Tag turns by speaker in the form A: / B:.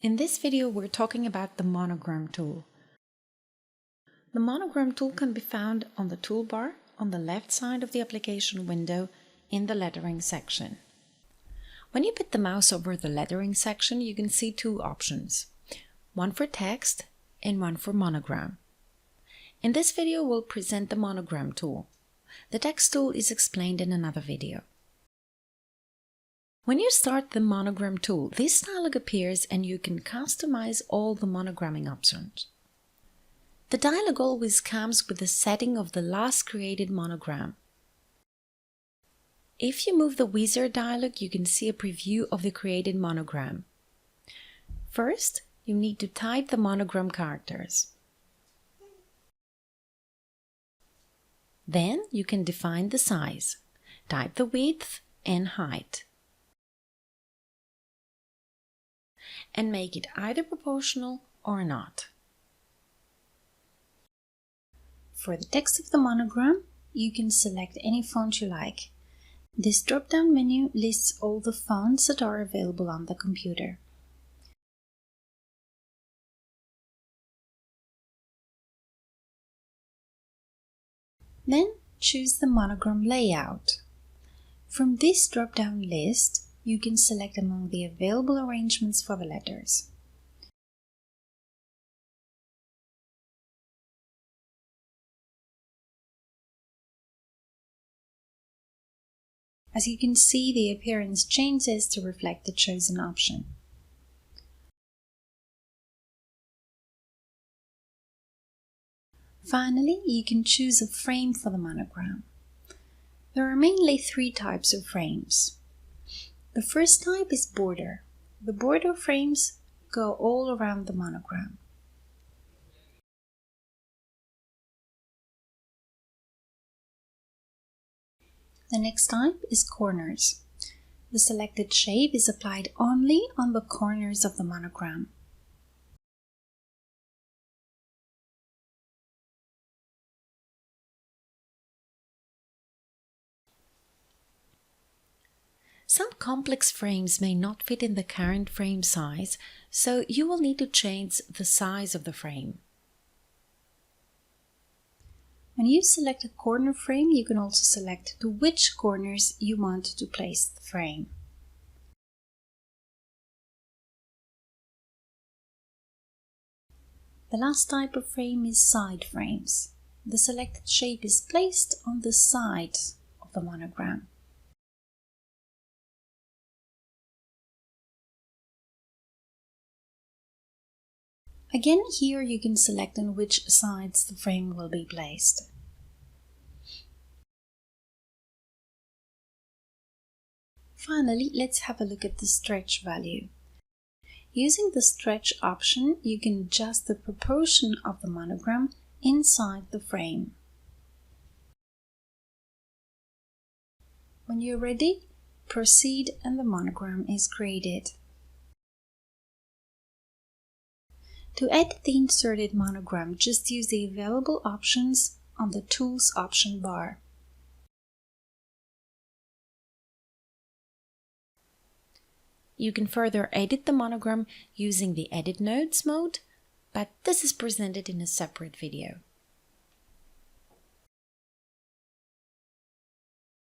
A: In this video, we're talking about the monogram tool. The monogram tool can be found on the toolbar on the left side of the application window in the lettering section. When you put the mouse over the lettering section, you can see two options, one for text and one for monogram. In this video, we'll present the monogram tool. The text tool is explained in another video. When you start the monogram tool, this dialog appears and you can customize all the monogramming options. The dialog always comes with the setting of the last created monogram. If you move the wizard dialog, you can see a preview of the created monogram. First, you need to type the monogram characters. Then you can define the size, type the width and height, and make it either proportional or not. For the text of the monogram, you can select any font you like. This drop-down menu lists all the fonts that are available on the computer. Then choose the monogram layout. From this drop-down list, you can select among the available arrangements for the letters. As you can see, the appearance changes to reflect the chosen option. Finally, you can choose a frame for the monogram. There are mainly three types of frames. The first type is border. The border frames go all around the monogram. The next type is corners. The selected shape is applied only on the corners of the monogram. Some complex frames may not fit in the current frame size, so you will need to change the size of the frame. When you select a corner frame, you can also select to which corners you want to place the frame. The last type of frame is side frames. The selected shape is placed on the side of the monogram. Again, here you can select on which sides the frame will be placed. Finally, let's have a look at the stretch value. Using the stretch option, you can adjust the proportion of the monogram inside the frame. When you're ready, proceed and the monogram is created. To edit the inserted monogram, just use the available options on the Tools option bar. You can further edit the monogram using the Edit Nodes mode, but this is presented in a separate video.